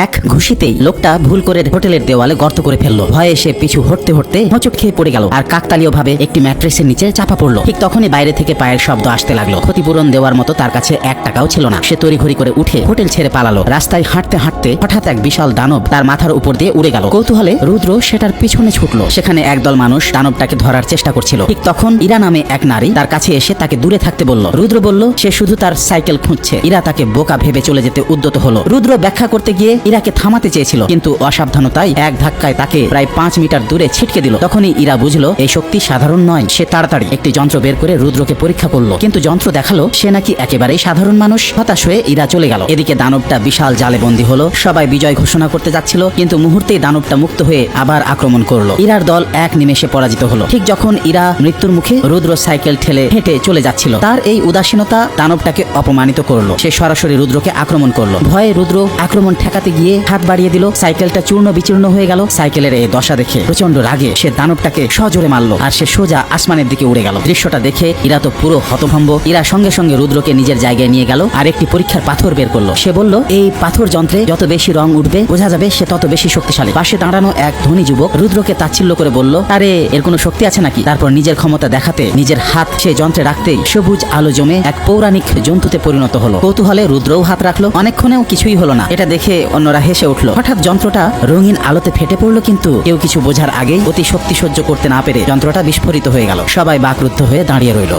এক ঘুষিতেই লোকটা ভুল করে হোটেলের দেওয়ালে গর্ত করে ফেললো। ভয়ে সে পিছু হটতে হটতে হোঁচট খেয়ে পড়ে গেল আর কাকতালীয় ভাবে একটি ম্যাট্রেসের নিচে চাপা পড়লো। ঠিক তখনই বাইরে থেকে পায়ের শব্দ আসতে লাগলো। ক্ষতিপূরণ দেওয়ার মতো তার কাছে 1 টাকাও ছিল না। সে তড়িঘড়ি করে উঠে হোটেল ছেড়ে পালালো। রাস্তায় হাঁটতে হাঁটতে হঠাৎ এক বিশাল দানব তার মাথার উপর দিয়ে উড়ে গেল। কৌতূহলে রুদ্র সেটার পিছনে ছুটলো। সেখানে একদল মানুষ দানবটাকে ধরার চেষ্টা করছিল। ঠিক তখন ইরা নামে এক নারী তার কাছে এসে তাকে দূরে থাকতে বলল। রুদ্র বলল সে শুধু তার সাইকেল খুঁজছে। ইরা তাকে বোকা ভেবে চলে যেতে উদ্যত হলো। রুদ্র ব্যাখ্যা করতে গিয়ে ইরাকে থামাতে চেয়েছিল, কিন্তু অসাবধানতায় এক ধাক্কায় তাকে প্রায় 5 মিটার দূরে ছিটকে দিল। তখনই ইরা বুঝলো এই শক্তি সাধারণ নয়। সে তাড়াতাড়ি একটি যন্ত্র বের করে রুদ্রকে পরীক্ষা করলো, কিন্তু যন্ত্র দেখালো সে নাকি একেবারেই সাধারণ মানুষ। হতাশ হয়ে ইরা চলে গেল। এদিকে দানবটা বিশাল জালে বন্দী হলো। সবাই বিজয় ঘোষণা করতে যাচ্ছিল, কিন্তু মুহূর্তেই দানবটা মুক্ত হয়ে আবার আক্রমণ করলো। ইরার দল এক নিমেষে পরাজিত হলো। ঠিক যখন ইরা মৃত্যুর মুখে, রুদ্র সাইকেল ঠেলে হেঁটে চলে যাচ্ছিল। তার এই উদাসীনতা দানবটাকে অপমানিত করলো। সে সরাসরি রুদ্রকে আক্রমণ করলো। ভয়ে রুদ্র আক্রমণ ঠেকাতে গিয়ে হাত বাড়িয়ে দিল। সাইকেলটা চূর্ণ বিচূর্ণ হয়ে গেল। সাইকেলের এই দশা দেখে প্রচন্ড রাগে সে দানবটাকে সজোরে মারলো আর সে সোজা আসমানের দিকে উড়ে গেল। দৃশ্যটা দেখে ইরা তো পুরো হতভম্ব। ইরা সঙ্গে সঙ্গে রুদ্রকে নিজের জায়গায় নিয়ে গেল আর একটি পরীক্ষার পাথর বের করলো। সে বলল এই পাথর যন্ত্রে যত বেশি রং উঠবে বোঝা যাবে সে তত বেশি শক্তিশালী। পাশে দাঁড়ানো এক ধনী যুবক রুদ্রকে তাচ্ছিল্য করে বলল, আরে এর কোনো শক্তি আছে নাকি? তারপর নিজের ক্ষমতা দেখাতে নিজের হাত সে যন্ত্রে রাখতেই সবুজ আলো জমে এক পৌরাণিক জন্তুতে পরিণত হলো। কৌতূহলে রুদ্রও হাত রাখলো। অনেকক্ষণেও কিছুই হলো না। এটা দেখে অন্যরা হেসে উঠলো। হঠাৎ যন্ত্রটা রঙিন আলোতে ফেটে পড়লো, কিন্তু কেউ কিছু বোঝার আগেই অতি শক্তি সহ্য করতে না পেরে যন্ত্রটা বিস্ফোরিত হয়ে গেল। সবাই বাকরুদ্ধ হয়ে দাঁড়িয়ে রইল।